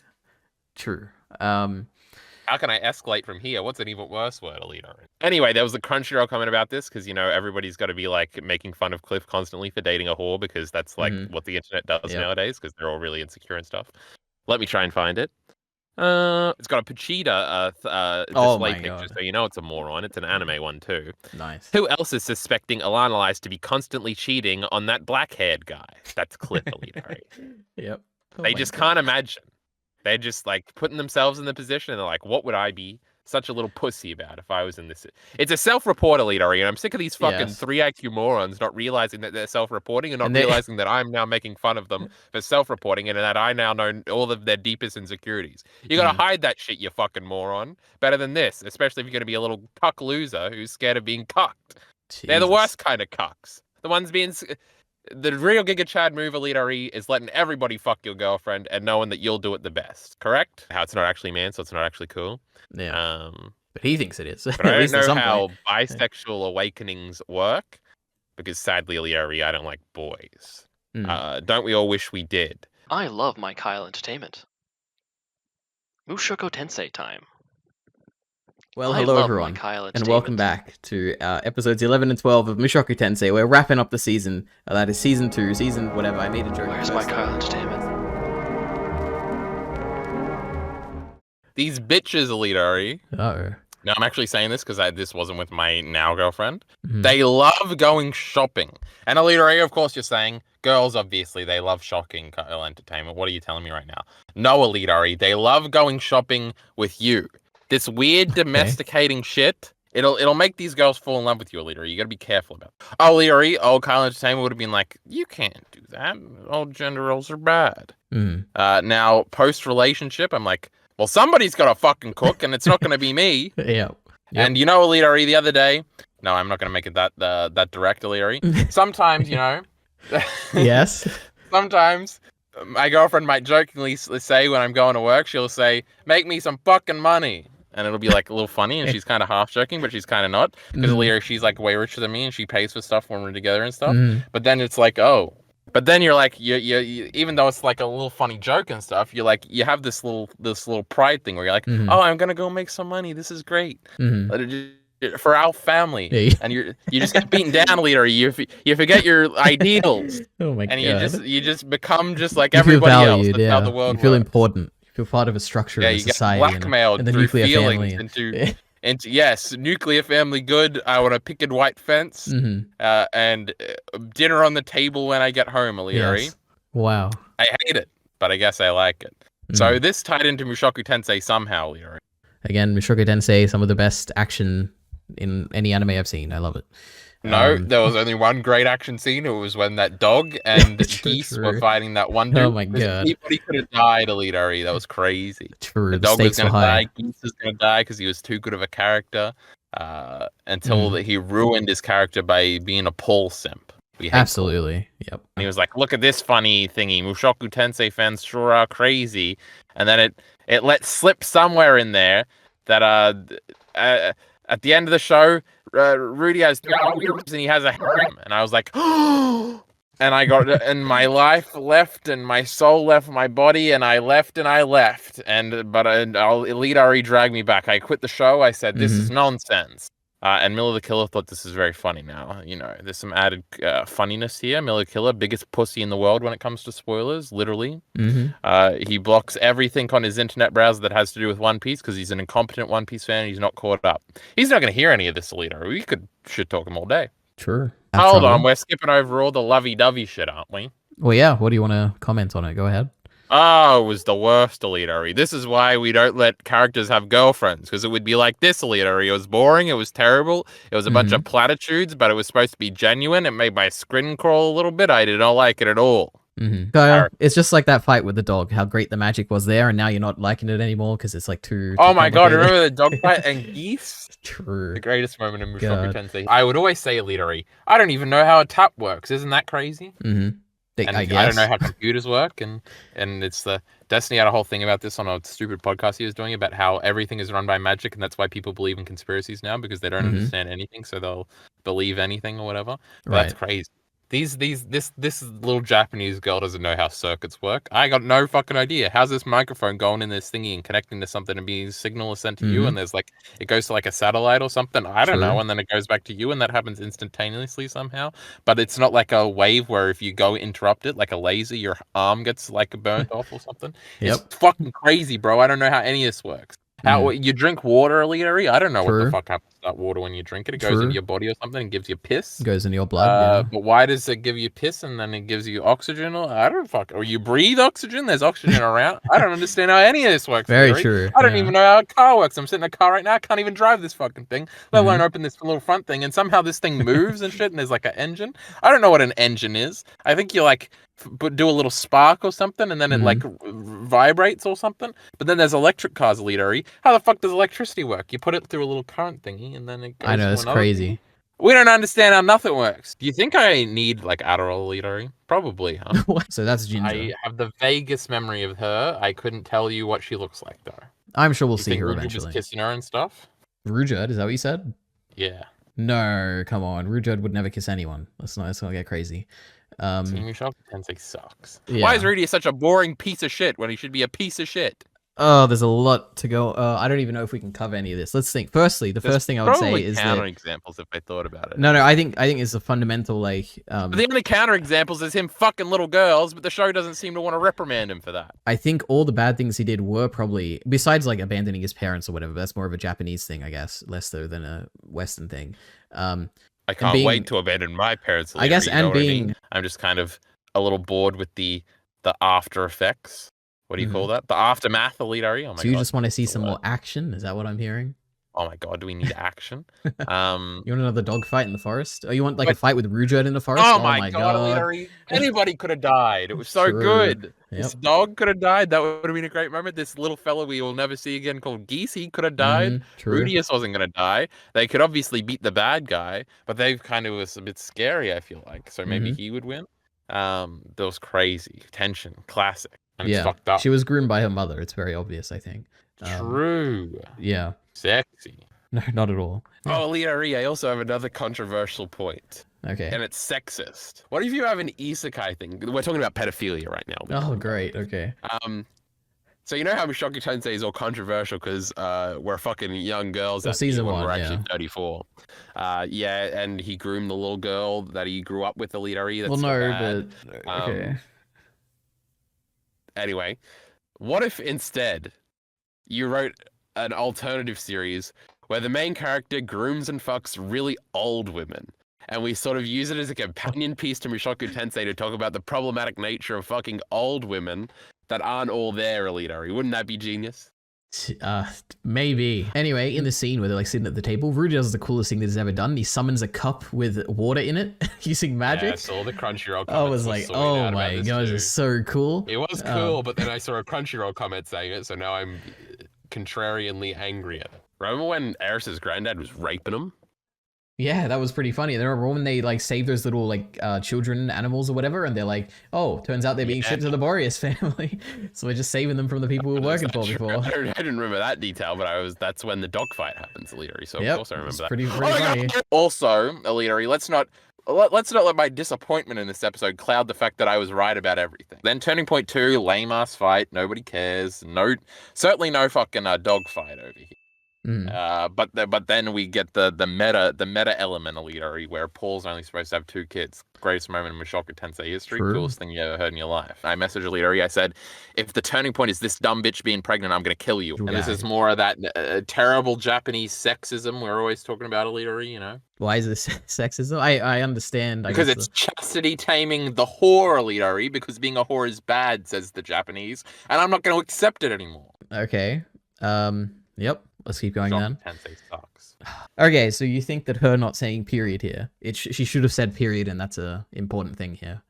True. How can I escalate from here? What's an even worse word, Alina? Anyway, there was a Crunchyroll comment about this because, you know, everybody's got to be like making fun of Cliff constantly for dating a whore because that's like what the internet does nowadays because they're all really insecure and stuff. Let me try and find it. It's got a Pachita display picture, so you know it's a moron. It's an anime one too. Nice. Who else is suspecting Alana Lice to be constantly cheating on that black-haired guy? That's Cliff, Alina. Yep. They just can't imagine. They're just like putting themselves in the position and they're like, what would I be such a little pussy about if I was in this? It's a self-report, Alidari, and I'm sick of these fucking 3 IQ morons not realizing that they're self-reporting and not realizing that I'm now making fun of them for self-reporting and that I now know all of their deepest insecurities. You gotta hide that shit, you fucking moron. Better than this, especially if you're gonna be a little cuck loser who's scared of being cucked. Jesus. They're the worst kind of cucks. The ones being... The real Giga Chad move, Alidari, is letting everybody fuck your girlfriend and knowing that you'll do it the best. Correct? How it's not actually man, so it's not actually cool. Yeah. But he thinks it is. But I don't know how bisexual awakenings work, because sadly, Alidari, I don't like boys. Don't we all wish we did? I love my Kyle entertainment. Mushoku Tensei time. Well, hello everyone, and welcome back to episodes 11 and 12 of Mushoku Tensei. We're wrapping up the season. That is season 2, season whatever. I made a joke. Where's my Kyle entertainment? These bitches, Alidari. Uh-oh. Now, I'm actually saying this because this wasn't with my now girlfriend. They love going shopping. And Alidari, of course, you're saying, girls, obviously, they love shopping Kyle entertainment. What are you telling me right now? No, Alidari, they love going shopping with you. This weird domesticating shit, it'll make these girls fall in love with you, Alidari. You gotta be careful about it. Oh, Alidari, Kyle Entertainment would have been like, you can't do that. All gender roles are bad. Now, post-relationship, I'm like, well, somebody's gotta fucking cook, and it's not gonna be me. Yep. And you know, Alidari, the other day, no, I'm not gonna make it that direct, Alidari. Sometimes, you know. Yes. Sometimes my girlfriend might jokingly say when I'm going to work, she'll say, make me some fucking money. And it'll be like a little funny, and she's kind of half joking, but she's kind of not. Because Alidari, she's like way richer than me, and she pays for stuff when we're together and stuff. But then it's like, oh. But then you're like, you even though it's like a little funny joke and stuff, you're like, you have this little pride thing where you're like, oh, I'm gonna go make some money. This is great. For our family, and you just get beaten down, Alidari. You forget your ideals. Oh my god! And you just become just like everybody else. That's how the world You feel works. Important. You feel part of a structure of a society. You get blackmailed and the through nuclear feelings family. into yes, nuclear family good. I want a picket white fence and dinner on the table when I get home, Alidari. Yes. Wow. I hate it, but I guess I like it. So this tied into Mushoku Tensei somehow, Alidari. Again, Mushoku Tensei, some of the best action in any anime I've seen. I love it. No, there was only one great action scene. It was when that dog and Geese were fighting that one dude. Oh my god. Anybody could have died, Alidari. That was crazy. True. The dog was going to die. Geese was going to die because he was too good of a character until he ruined his character by being a Paul simp. Absolutely. Yep. And he was like, look at this funny thingy. Mushoku Tensei fans sure are crazy. And then it let slip somewhere in there that at the end of the show, Rudy has 3 arms and he has a harem. And I was like, oh. And I got, and my life left, and my soul left my body, and I left, but Elite Ari dragged me back. I quit the show. I said, this is nonsense. And Miller the Killer thought this is very funny now. You know, there's some added funniness here. Miller the Killer, biggest pussy in the world when it comes to spoilers, literally. He blocks everything on his internet browser that has to do with One Piece because he's an incompetent One Piece fan and he's not caught up. He's not going to hear any of this, Elite Ari. We could shit talk him all day. Sure. Hold on, we're skipping over all the lovey-dovey shit, aren't we? Well, yeah. What do you want to comment on it? Go ahead. Oh, it was the worst, Elite Ari. This is why we don't let characters have girlfriends, because it would be like this, Elite Ari. It was boring, it was terrible, it was a bunch of platitudes, but it was supposed to be genuine. It made my skin crawl a little bit. I did not like it at all. So it's just like that fight with the dog, how great the magic was there, and now you're not liking it anymore because it's like too Oh my god, remember the dog fight and geese? True. The greatest moment in Mushoku Tensei. I would always say, Elite Ari, I don't even know how a tap works. Isn't that crazy? And I don't know how computers work, and it's the Destiny had a whole thing about this on a stupid podcast he was doing about how everything is run by magic, and that's why people believe in conspiracies now, because they don't understand anything, so they'll believe anything or whatever. That's crazy. This little Japanese girl doesn't know how circuits work. I got no fucking idea. How's this microphone going in this thingy and connecting to something and being signal is sent to you, and there's like it goes to like a satellite or something? I don't know, and then it goes back to you, and that happens instantaneously somehow. But it's not like a wave where if you go interrupt it, like a laser, your arm gets like burnt off or something. It's fucking crazy, bro. I don't know how any of this works. How you drink water, Elite Ari? I don't know what the fuck happens to that water when you drink it. It goes into your body or something and gives you piss. It goes into your blood. But why does it give you piss and then it gives you oxygen? Or I don't fuck. Or you breathe oxygen? There's oxygen around. I don't understand how any of this works. Very true. I don't even know how a car works. I'm sitting in a car right now. I can't even drive this fucking thing, let alone open this little front thing. And somehow this thing moves and shit. And there's like an engine. I don't know what an engine is. I think you like do a little spark or something, and then it like vibrates or something. But then there's electric cars, Elite Ari. How the fuck does electricity work? You put it through a little current thingy, and then it goes. I know, it's crazy. Thing. We don't understand how nothing works. Do you think I need like Adderall, Elite Ari? Probably, huh? So that's Ginger. I have the vaguest memory of her. I couldn't tell you what she looks like though. I'm sure we'll see her eventually. Was kissing her and stuff. Rujudd, is that what you said? Yeah. No, come on. Rujudd would never kiss anyone. Let's not get crazy. Mushoku Tensei sucks. Yeah. Why is Rudy such a boring piece of shit when he should be a piece of shit? Oh, there's a lot to go. I don't even know if we can cover any of this. Let's think. Firstly, the first thing I would say is counter examples if I thought about it. No, I think it's a fundamental like. But the only counter examples is him fucking little girls, but the show doesn't seem to want to reprimand him for that. I think all the bad things he did were probably besides like abandoning his parents or whatever. That's more of a Japanese thing, I guess, less so than a Western thing. I can't wait to abandon my parents. Later, I guess, and being, I'm just kind of a little bored with the after effects. What do you call that? The aftermath, Elite Ari. Oh my god. So you just want to see some more action? Is that what I'm hearing? Oh my god, do we need action? You want another dog fight in the forest? Oh, you want like a fight with Rujudd in the forest? Oh my god. Anybody could have died. It was so good. This dog could have died. That would have been a great moment. This little fella we will never see again called Geese, he could have died. Rudius wasn't going to die. They could obviously beat the bad guy, but they kind of was a bit scary, I feel like. So maybe he would win. That was crazy. Tension. Classic. And it's fucked up. She was groomed by her mother. It's very obvious, I think. True. Yeah. Sexy. No, not at all. Oh, Elite Ari, I also have another controversial point. Okay. And it's sexist. What if you have an isekai thing? We're talking about pedophilia right now. Oh, great. Okay. So you know how Mushoku Tensei is all controversial because we're fucking young girls at season one, we're actually 34. Yeah, and he groomed the little girl that he grew up with, Elite Ari. That's but okay. Anyway, what if instead you wrote an alternative series where the main character grooms and fucks really old women, and we sort of use it as a companion piece to Mushoku Tensei to talk about the problematic nature of fucking old women that aren't all there, Elite Ari? Wouldn't that be genius? Maybe. Anyway, in the scene where they're like sitting at the table, Rudy does the coolest thing that he's ever done. He summons a cup with water in it using magic. Yeah, I saw the Crunchyroll comments. I was like, oh my god, this is so cool. It was cool, but then I saw a Crunchyroll comment saying it, so now I'm contrarianly angry at it. Remember when Eris's granddad was raping him? Yeah, that was pretty funny. I remember when they like save those little like children, animals or whatever, and they're like, "Oh, turns out they're being shipped to the Boreas family." So we're just saving them from the people we were working for before. I didn't remember that detail, but that's when the dogfight happens, Elitary. So of course I remember that. Pretty funny. Also, Elitary, let's not let my disappointment in this episode cloud the fact that I was right about everything. Then turning point 2, lame ass fight, nobody cares. Certainly no fucking dog fight over here. But then we get the meta element, Elitary, where Paul's only supposed to have 2 kids. Greatest moment in Mushoku Tensei history. True. Coolest thing you ever heard in your life. I messaged Elitary. I said, if the turning point is this dumb bitch being pregnant, I'm gonna kill you. And this is more of that terrible Japanese sexism we're always talking about, Elitary. You know. Why is this sexism? I understand. Because it's chastity taming the whore, Elitary. Because being a whore is bad, says the Japanese, and I'm not going to accept it anymore. Okay. Yep. Let's keep going then. Tensei sucks. Okay, so you think that her not saying period here, she should have said period, and that's a important thing here.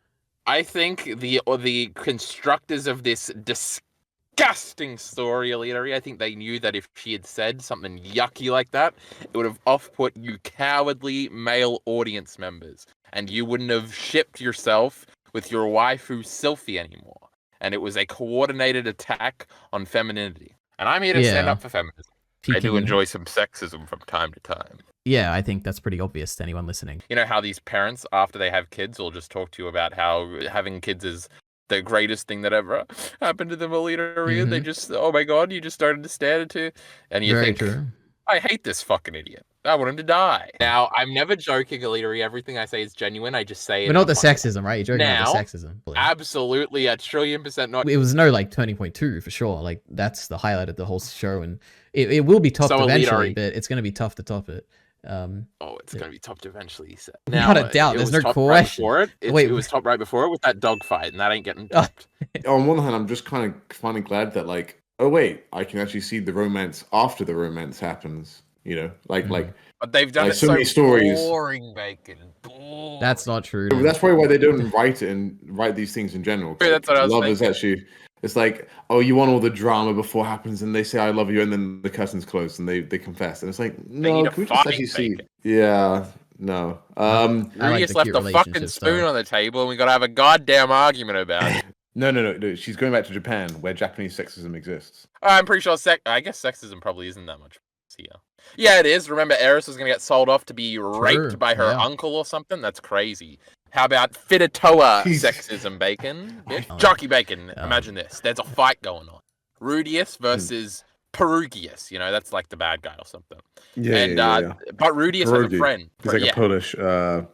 I think the constructors of this disgusting story, Elitary, I think they knew that if she had said something yucky like that, it would have off-put you cowardly male audience members, and you wouldn't have shipped yourself with your waifu Sylphie anymore. And it was a coordinated attack on femininity. And I'm here to stand up for feminism. I do enjoy some sexism from time to time. Yeah, I think that's pretty obvious to anyone listening. You know how these parents, after they have kids, will just talk to you about how having kids is the greatest thing that ever happened to them, Elitary, and they just, oh my god, you just don't understand it too. And you think, I hate this fucking idiot. I want him to die. Now, I'm never joking, Elitary. Everything I say is genuine. I just say it. But not the sexism, right? You're joking about the sexism. Absolutely, 1,000,000,000% not. It was no, like, turning point 2, for sure. Like, that's the highlight of the whole show, and it will be toughed eventually, but it's going to be tough to top it. It's going to be topped eventually, he said. Now, without a doubt, there's no question. It was topped right before it with that dogfight, and that ain't getting topped. On one hand, I'm just kind of finally glad that, like, oh wait, I can actually see the romance after the romance happens. You know, like. But they've done like it so many stories. Boring, Bacon. Boring. That's not true. That's probably why they don't write these things in general. That's what I was thinking. thinking. Is actually, it's like, oh, you want all the drama before it happens, and they say I love you, and then the curtain's closed, and they confess, and it's like, no, can we just actually see? Yeah, no. Rudius left the fucking spoon on the table, and we got to have a goddamn argument about it. No. She's going back to Japan, where Japanese sexism exists. I'm pretty sure I guess sexism probably isn't that much here. Yeah, it is. Remember, Eris was going to get sold off to be raped by her uncle or something? That's crazy. How about Fitatoa sexism, Bacon? Jockey Bacon, imagine this. There's a fight going on. Rudius versus Perugius. You know, that's like the bad guy or something. Yeah. But Rudius has a friend. He's like a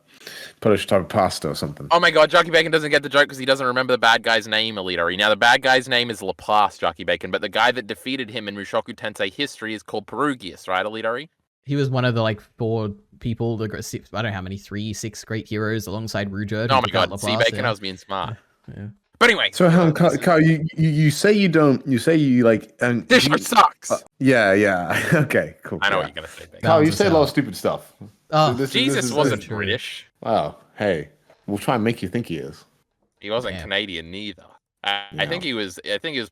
Polish type of pasta or something. Oh my god, Jockey Bacon doesn't get the joke because he doesn't remember the bad guy's name, Elitary. Now, the bad guy's name is Laplace, Jockey Bacon, but the guy that defeated him in Mushoku Tensei history is called Perugius, right, Elitary? He was one of the, like, 4 people, I don't know how many, 3, 6 great heroes alongside Ruger. Oh my god, see, Bacon, I was being smart. Yeah. But anyway. So, Kyle, you say you don't, you say you, like... this shit sucks! Yeah. Okay, cool. I know what you're going to say, Bacon. Kyle, you say a lot of stupid stuff. Jesus wasn't British. Wow, hey, we'll try and make you think he is. He wasn't Canadian neither. I think he was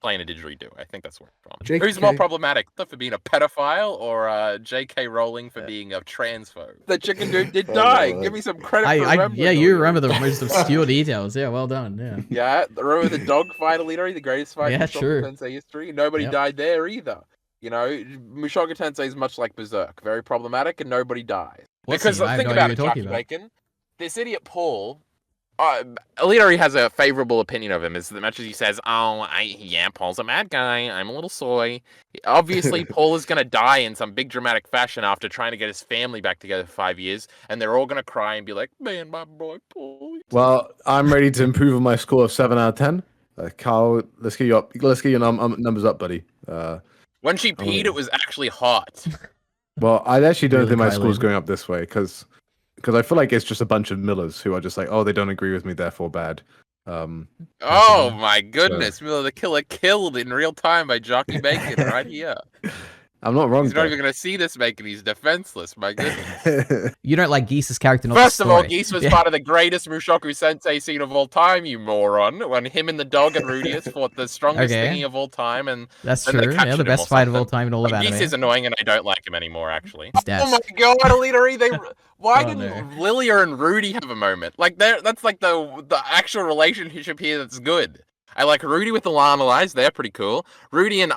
playing a didgeridoo. I think that's where it's from. JK. Who's more problematic, for being a pedophile or J.K. Rowling for being a transphobe? The chicken dude did die. Give me some credit for remembering. Yeah, you remember the most obscure details. Yeah, well done. Yeah. Remember the dog fight, Elitary, the greatest fight in Mushoku Tensei history? Nobody died there either. You know, Mushoku Tensei is much like Berserk, very problematic, and nobody dies. Because think about it, Jockey Bacon. This idiot Paul, Elitary has a favorable opinion of him as much as he says, Paul's a mad guy, I'm a little soy. Obviously, Paul is going to die in some big dramatic fashion after trying to get his family back together for 5 years, and they're all going to cry and be like, man, my boy Paul. Well, I'm ready to improve on my score of 7 out of 10. Carl, let's get your numbers up, buddy. When she peed, it was actually hot. Well, I actually don't think my score's going up this way, because I feel like it's just a bunch of Millers who are just like, oh, they don't agree with me, therefore bad. Oh my goodness, Miller the Killer killed in real time by Jockey Bacon right here. I'm not wrong. He's not even going to see this Bacon. He's defenseless. My goodness. You don't like Geese's character, not First of all, Geese was part of the greatest Mushoku Sensei scene of all time, you moron. When him and the dog and Rudius fought the strongest thingy of all time. And that's true. Yeah, the best fight of all time in all of anime. Geese is annoying and I don't like him anymore, actually. Oh my god, Elitary, Why didn't Lilia and Rudy have a moment? Like that's like the actual relationship here that's good. I like Rudy with the llama eyes. They're pretty cool. Rudy and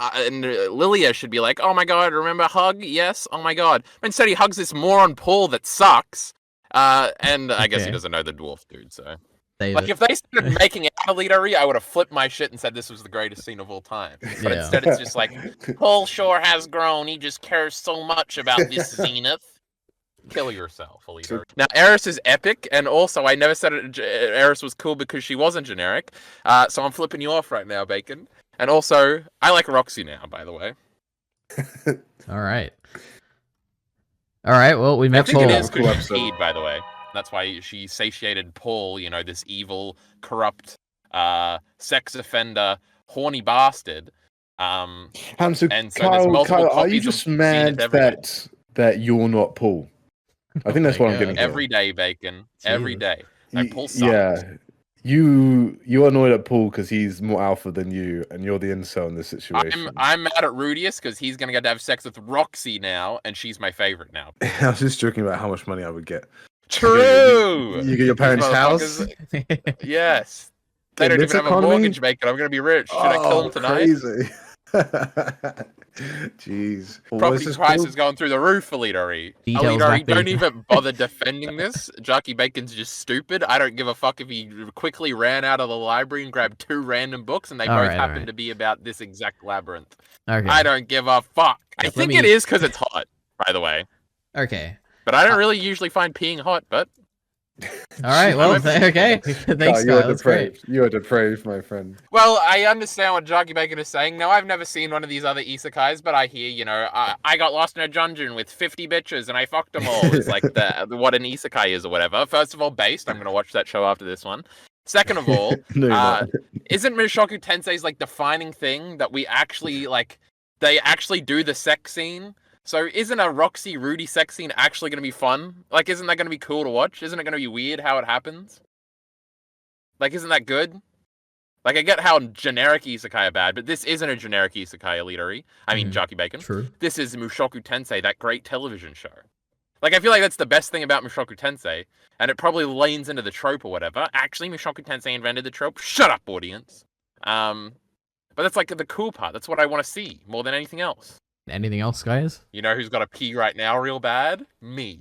Lilia should be like, oh my god, remember hug? Yes. Oh my god. But instead he hugs this moron Paul that sucks. And I guess he doesn't know the dwarf dude. So like if they started making out Elite, I would have flipped my shit and said this was the greatest scene of all time. But instead it's just like Paul sure has grown. He just cares so much about this Zenith. Kill yourself, Alita. Now, Eris is epic, and also I never said Eris was cool because she wasn't generic. So I'm flipping you off right now, Bacon. And also, I like Roxy now, by the way. All right. Well, we met Paul. I think it is because she's paid, by the way. That's why she satiated Paul, you know, this evil, corrupt, sex offender, horny bastard. So Kyle, are you just mad that you're not Paul? I think that's what I'm getting. Every day, Bacon. Jesus. Every day. Like, Paul sucks. Yeah. You're annoyed at Paul because he's more alpha than you, and you're the incel in this situation. I'm mad at Rudius because he's gonna get to have sex with Roxy now, and she's my favorite now. I was just joking about how much money I would get. True. You get your parents' house. Yes. They don't even have a mortgage, Bacon. I'm gonna be rich. Should I kill him tonight? Crazy. Jeez. Property prices going through the roof, Elite. Don't even bother defending this. Jockey Bacon's just stupid. I don't give a fuck if he quickly ran out of the library and grabbed 2 random books and they both happen to be about this exact labyrinth. Okay. I don't give a fuck. I think it is because it's hot, by the way. Okay. But I don't really usually find peeing hot, but... All right, well, okay. Thanks, you are depraved. You are depraved, my friend. Well, I understand what Jockey Bacon is saying. Now, I've never seen one of these other isekais, but I hear, you know, I got lost in a dungeon with 50 bitches and I fucked them all. It's like what an isekai is or whatever. First of all, based. I'm going to watch that show after this one. Second of all, isn't Mushoku Tensei's like defining thing that we actually, like, they actually do the sex scene? So isn't a Roxy Rudy sex scene actually going to be fun? Like, isn't that going to be cool to watch? Isn't it going to be weird how it happens? Like, isn't that good? Like, I get how generic isekai are bad, but this isn't a generic isekai, Elite. I mean, Jockey Bacon. True. This is Mushoku Tensei, that great television show. Like, I feel like that's the best thing about Mushoku Tensei, and it probably leans into the trope or whatever. Actually, Mushoku Tensei invented the trope. Shut up, audience. But that's like the cool part. That's what I want to see more than anything else. Anything else, guys? You know who's got to pee right now real bad? Me.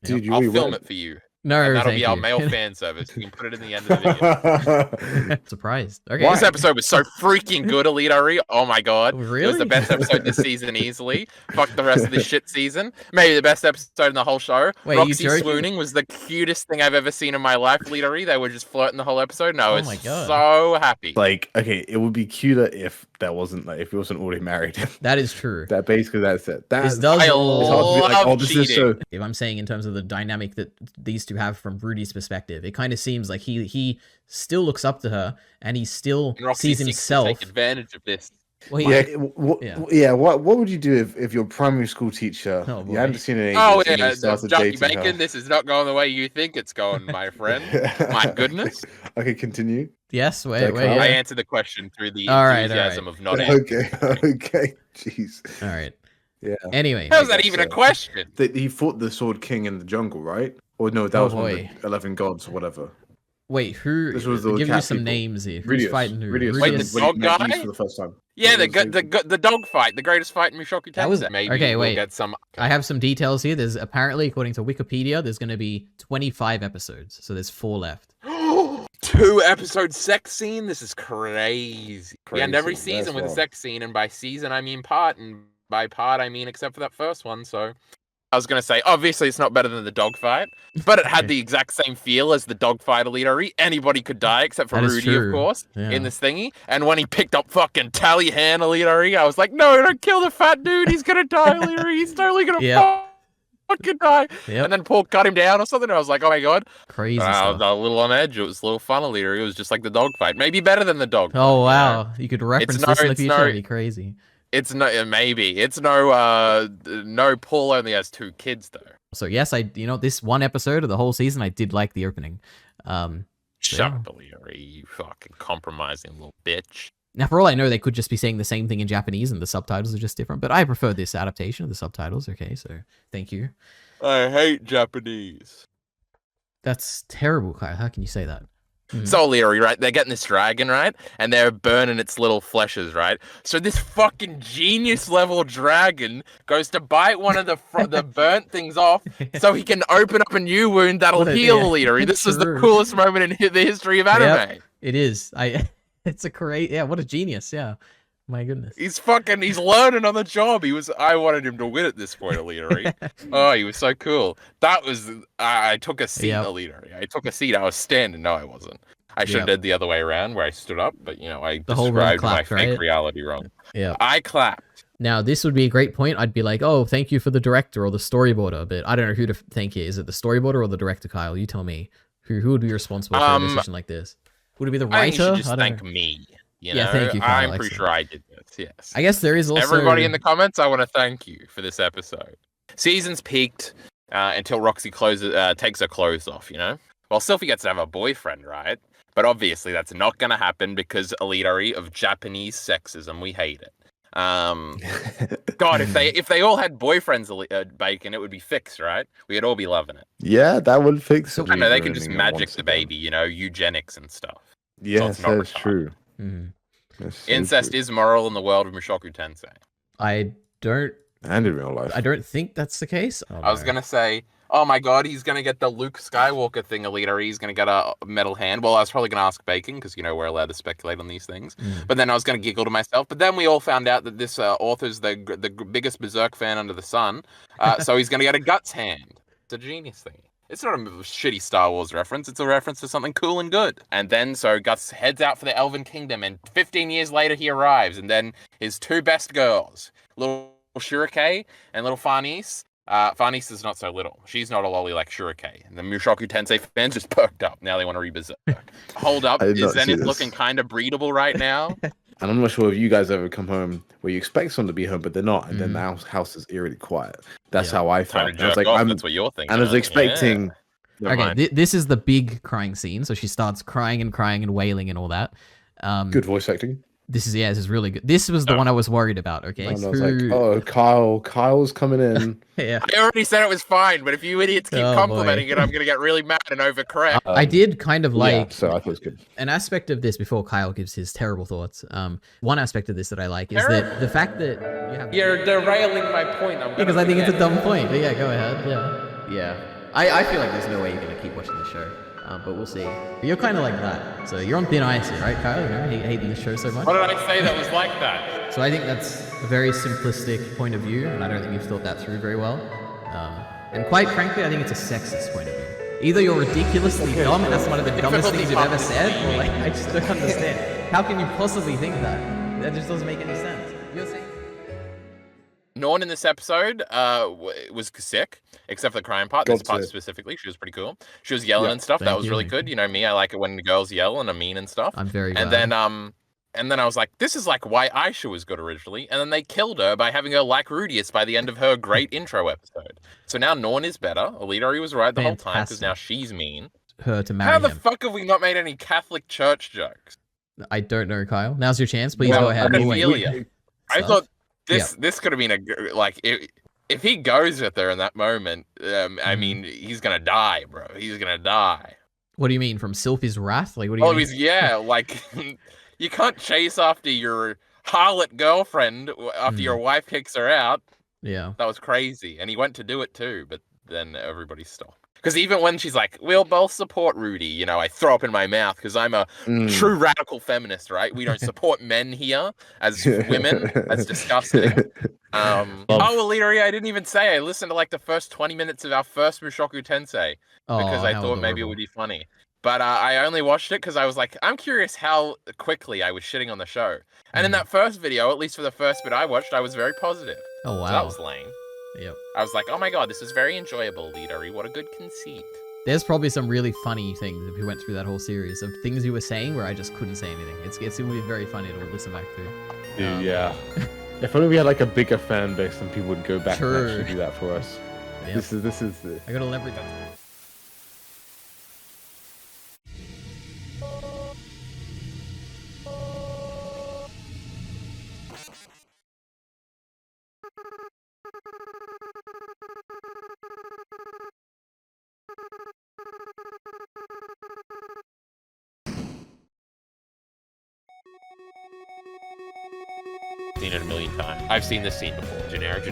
Dude, I'll film it for you. No, and that'll be our male fan service. You can put it in the end of the video. Surprised. Okay. This episode was so freaking good, Elite. Oh my god. Really? It was the best episode this season easily. Fuck the rest of this shit season. Maybe the best episode in the whole show. Wait, Roxy swooning was the cutest thing I've ever seen in my life, Elite. They were just flirting the whole episode. No, I was so happy. Like, okay, it would be cuter if that wasn't like if he wasn't already married. That is true. That basically that's it. This does I love cheating. If I'm saying in terms of the dynamic that these two have from Rudy's perspective, it kind of seems like he still looks up to her and he still sees himself take advantage of this. Well, what would you do if your primary school teacher you hadn't seen an Jockey Bacon, this is not going the way you think it's going, my friend. My goodness. Okay, continue. Yes, wait. I answered the question through the enthusiasm of not answering. Okay, jeez. All right. Yeah. Anyway. How's that even a question? He fought the Sword King in the jungle, right? Or no, that was one of the 11 gods or whatever. Wait, who? This was give you some names here. Who's fighting who? Rudius. Wait, the dog guy? For the first time. Yeah, the dog fight, the greatest fight in Mushoku Tensei. Maybe okay, wait. We'll get some... I have some details here. There's apparently, according to Wikipedia, there's going to be 25 episodes, so there's 4 left. 2-episode sex scene? This is crazy. We end every season with a sex scene, and by season I mean part, and by part I mean except for that first one, so... I was going to say, obviously it's not better than the dogfight, but it had the exact same feel as the dogfight Elite. Anybody could die except for Rudy, of course, in this thingy. And when he picked up fucking Tallyhan Elite, I was like, no, don't kill the fat dude. He's going to die, Elite. He's totally going to fucking die. Yep. And then Paul cut him down or something. And I was like, oh my god. Crazy stuff. I was a little on edge. It was a little fun, Elite. It was just like the dogfight. Maybe better than the dogfight. Oh, wow. You could reference this in the future. It'd be crazy. It's no, maybe. It's no Paul only has 2 kids, though. So yes, this one episode of the whole season, I did like the opening. Shut up, you fucking compromising little bitch. Now, for all I know, they could just be saying the same thing in Japanese and the subtitles are just different, but I prefer this adaptation of the subtitles, okay, so thank you. I hate Japanese. That's terrible, Kyle. How can you say that? So Leary, right? They're getting this dragon, right? And they're burning its little fleshes, right? So this fucking genius level dragon goes to bite one of the burnt things off so he can open up a new wound that'll heal Leary. This is the coolest moment in the history of anime. Yep, it is. It's a great, what a genius, yeah. My goodness. He's learning on the job. I wanted him to win at this point, Leary. Oh, he was so cool. That was, I took a seat, Leary. I took a seat. I was standing. No, I wasn't. I should have did the other way around where I stood up, but I described my fake reality wrong. Yeah. I clapped. Now, this would be a great point. I'd be like, oh, thank you for the director or the storyboarder, but I don't know who to thank here. Is it the storyboarder or the director, Kyle? You tell me. Who would be responsible for a decision like this? Would it be the writer? I think you should just thank me. Thank you, Kyle. I'm pretty sure I did this, yes. I guess there is also... Everybody in the comments, I want to thank you for this episode. Season's peaked until Roxy takes her clothes off, Well, Sylphie gets to have a boyfriend, right? But obviously that's not going to happen because Elitari of Japanese sexism. We hate it. God, if they all had boyfriends, Bacon, it would be fixed, right? We'd all be loving it. Yeah, that would fix it. I know they could just magic the baby, eugenics and stuff. Yes, so that's true. Mm-hmm. So incest is moral in the world of Mushoku Tensei. I don't... And in real life. I don't think that's the case. Oh, I was going to say, oh my god, he's going to get the Luke Skywalker thing, Elitari. He's going to get a metal hand. Well, I was probably going to ask Bacon, because, we're allowed to speculate on these things. But then I was going to giggle to myself. But then we all found out that this author's the biggest Berserk fan under the sun. So he's going to get a Guts hand. It's a genius thing. It's not a shitty Star Wars reference. It's a reference to something cool and good. And then, so Guts heads out for the Elven Kingdom, and 15 years later he arrives, and then his two best girls, little Shurikei and little Farnice. Farnice is not so little. She's not a lolly like Shurikei. And the Mushoku Tensei fans just perked up. Now they want to re-Berserk. Hold up. Is Zenith looking kind of breedable right now? And I'm not sure if you guys ever come home where you expect someone to be home, but they're not, and then the house is eerily quiet. That's how I felt. I was like, that's what you're thinking. And I was expecting. Yeah. Okay, this is the big crying scene. So she starts crying and wailing and all that. Good voice acting. This is really good. This was the one I was worried about. Okay, and I was like, oh, Kyle's coming in. Yeah, I already said it was fine, but if you idiots keep complimenting it, I'm gonna get really mad and overcorrect. I did kind of like. So I thought it was good. An aspect of this before Kyle gives his terrible thoughts. One aspect of this that I like is that the fact that you're derailing my point. Because I think it's a dumb point. But yeah, go ahead. Yeah. I feel like there's no way you're gonna keep watching the show. But we'll see. You're kind of like that. So you're on thin ice here, right, Kyle? Hating the show so much. What did I say that was like that? So I think that's a very simplistic point of view, and I don't think you've thought that through very well. And quite frankly, I think it's a sexist point of view. Either you're ridiculously dumb, and that's one of the dumbest things you've ever said, or like, I just don't understand. How can you possibly think that? That just doesn't make any sense. You're saying... Norn in this episode was sick, except for the crying part. This part specifically, she was pretty cool. She was yelling and stuff. That was really good. You know me, I like it when the girls yell and are mean and stuff. I'm very glad. And then I was like, this is like why Aisha was good originally. And then they killed her by having her like Rudius by the end of her great intro episode. So now Norn is better. Alidori was right the whole time because now she's mean. Her to marry How the fuck have we not made any Catholic Church jokes? I don't know, Kyle. Now's your chance. Please go ahead. I thought this could have been if he goes with her in that moment, I mean, he's gonna die, bro. He's gonna die. What do you mean, from Sylphie's wrath? Like, what do you mean? Like, you can't chase after your harlot girlfriend after your wife kicks her out. Yeah. That was crazy. And he went to do it too, but then everybody stopped. Because even when she's like, we'll both support Rudy, you know, I throw up in my mouth because I'm a true radical feminist, right? We don't support men here as women. That's disgusting. Aliri, I didn't even say. I listened to like the first 20 minutes of our first Mushoku Tensei because I thought maybe it would be funny. But I only watched it because I was like, I'm curious how quickly I was shitting on the show. And in that first video, at least for the first bit I watched, I was very positive. Oh, wow. So that was lame. Yep. I was like, oh my god, this is very enjoyable, Leadery. What a good conceit. There's probably some really funny things if we went through that whole series of things you were saying where I just couldn't say anything. It's going to be very funny to listen back to. Yeah. If only we had like a bigger fan base, then people would go back and actually do that for us. Yep. This is the... I gotta leverage that. Seen it a million times. I've seen this scene before. Generic.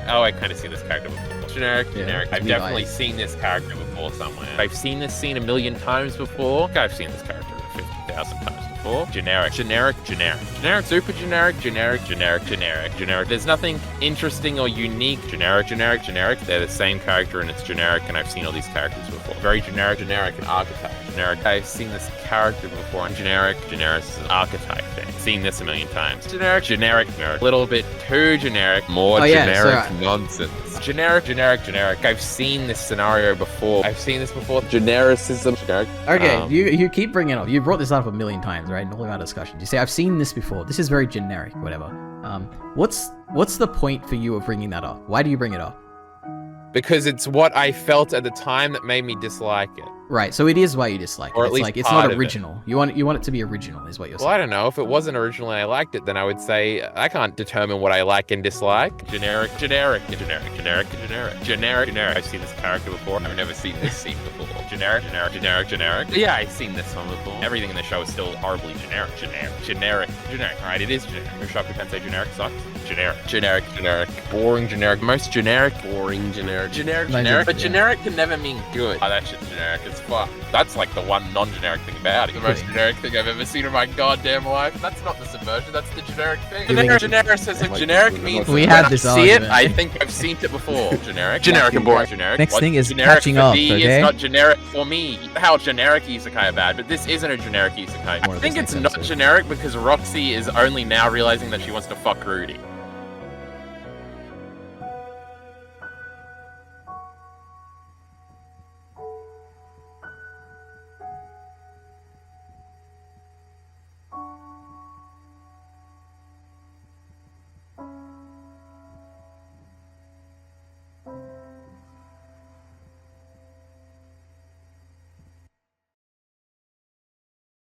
Oh, I kind of seen this character before. Generic. I've definitely seen this character before somewhere. I've seen this scene a million times before. I've seen this character 50,000 times before. Generic. Super generic. There's nothing interesting or unique. Generic. They're the same character and it's generic, and I've seen all these characters before. Very generic and archetype. Generic. I've seen this character before. And generic is an archetype thing. Seen this a million times. Generic. Little bit too generic. More generic nonsense. Generic. I've seen this scenario before. Genericism. Generic. Okay, you keep bringing it up. You brought this up a million times, right? In all of our discussions. You say, I've seen this before. This is very generic, whatever. What's the point for you of bringing that up? Why do you bring it up? Because it's what I felt at the time that made me dislike it. Right, so it is why you dislike it. Or at least like it's not original. You want it to be original, is what you're saying. Well, I don't know. If it wasn't original and I liked it, then I would say I can't determine what I like and dislike. Generic. I've seen this character before. I've never seen this scene before. Generic. Yeah, I've seen this one before. Everything in the show is still horribly generic. All right, it is generic. Mushoku Tensei generic sucks. Generic. Boring generic. Most generic. Boring generic. Generic. But generic can never mean good. Oh, that shit's generic as fuck. That's like the one non-generic thing about it. The most generic thing I've ever seen in my goddamn life. That's not the subversion, that's the generic thing. Genericism. Generic means we had this argument. I think I've seen it before. Generic and boring. Generic. Next thing is catching up, okay? It's not generic for me. How generic isekai are bad, but this isn't a generic isekai. I think it's not generic because Roxy is only now realizing that she wants to fuck Rudy.